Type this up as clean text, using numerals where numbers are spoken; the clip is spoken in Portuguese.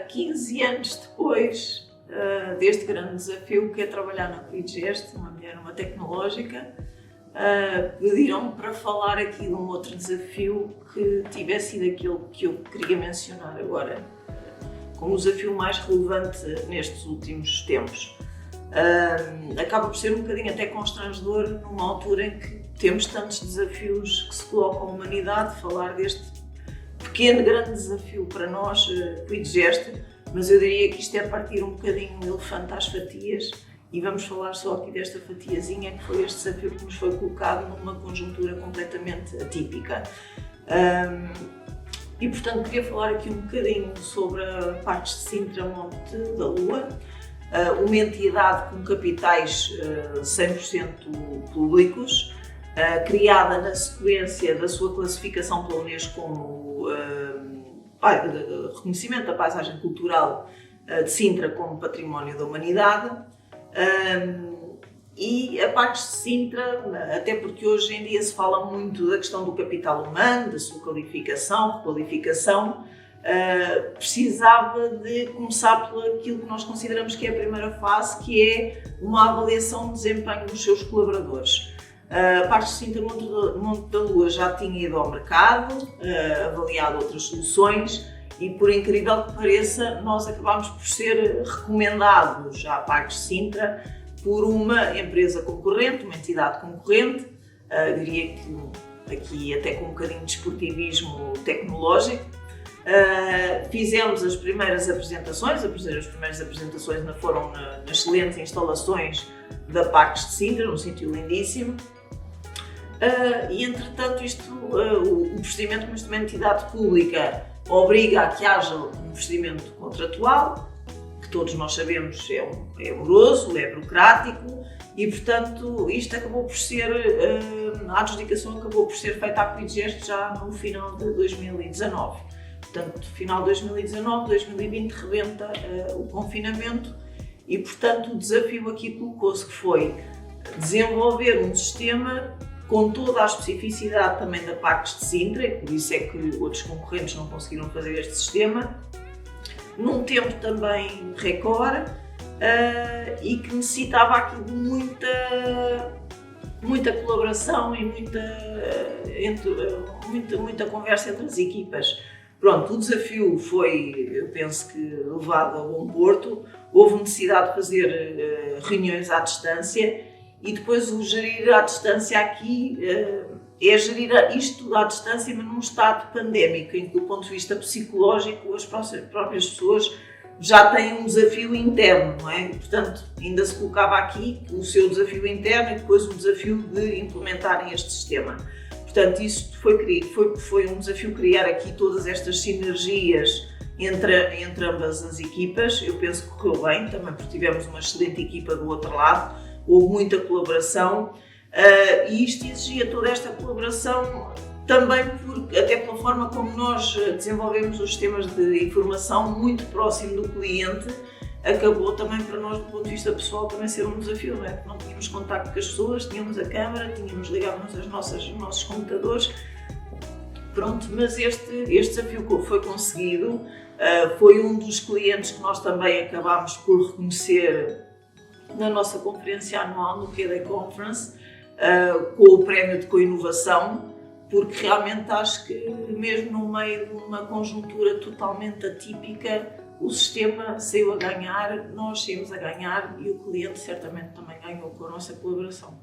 15 anos depois deste grande desafio que é trabalhar na Quidgest, uma mulher, uma tecnológica, pediram-me para falar aqui de um outro desafio que tivesse sido aquele que eu queria mencionar agora, como o desafio mais relevante nestes últimos tempos. Acaba por ser um bocadinho até constrangedor numa altura em que temos tantos desafios que se colocam à humanidade, falar deste pequeno, grande desafio para nós, Quidgest, mas eu diria que isto é partir um bocadinho o elefante às fatias e vamos falar só aqui desta fatiazinha que foi este desafio que nos foi colocado numa conjuntura completamente atípica. E portanto queria falar aqui um bocadinho sobre a Parques de Sintra Monte da Lua, uma entidade com capitais 100% públicos, criada na sequência da sua classificação pela Unesco como reconhecimento da paisagem cultural de Sintra como património da humanidade. E a Parques de Sintra, até porque hoje em dia se fala muito da questão do capital humano, da sua qualificação, requalificação, precisava de começar por aquilo que nós consideramos que é a primeira fase, que é uma avaliação do desempenho dos seus colaboradores. A Parques de Sintra Monte da Lua já tinha ido ao mercado, avaliado outras soluções e, por incrível que pareça, nós acabámos por ser recomendados à Parques de Sintra por uma empresa concorrente, uma entidade concorrente, diria que aqui até com um bocadinho de esportivismo tecnológico. Fizemos as primeiras apresentações, ainda foram nas excelentes instalações da Parques de Sintra, um sítio lindíssimo. E entretanto o procedimento como uma entidade pública obriga a que haja um procedimento contratual, que todos nós sabemos é moroso, é burocrático e portanto isto acabou por ser, a adjudicação acabou por ser feita à Quidgest já no final de 2019. Portanto, final de 2019, 2020 rebenta o confinamento e portanto o desafio aqui colocou-se que foi desenvolver um sistema com toda a especificidade também da Parques de Sintra, e por isso é que outros concorrentes não conseguiram fazer este sistema, num tempo também recorde e que necessitava aqui de muita colaboração e muita conversa entre as equipas. Pronto, o desafio foi, eu penso que, levado a bom porto. Houve necessidade de fazer reuniões à distância e depois o gerir à distância aqui é gerir isto à distância, mas num estado pandémico, em que do ponto de vista psicológico as próprias pessoas já têm um desafio interno, não é? Portanto, ainda se colocava aqui o seu desafio interno e depois o desafio de implementarem este sistema. Portanto, isso foi um desafio criar aqui todas estas sinergias entre ambas as equipas. Eu penso que correu bem, também porque tivemos uma excelente equipa do outro lado, houve muita colaboração e isto exigia toda esta colaboração também até pela forma como nós desenvolvemos os sistemas de informação muito próximo do cliente. Acabou também para nós, do ponto de vista pessoal, também ser um desafio, não é? Porque não tínhamos contacto com as pessoas, tínhamos a câmara, ligávamos os nossos computadores. Pronto, mas este desafio foi conseguido, foi um dos clientes que nós também acabámos por reconhecer na nossa conferência anual, no QD Conference, com o prémio de coinovação, porque realmente acho que mesmo no meio de uma conjuntura totalmente atípica, o sistema saiu a ganhar, nós saímos a ganhar e o cliente certamente também ganhou com a nossa colaboração.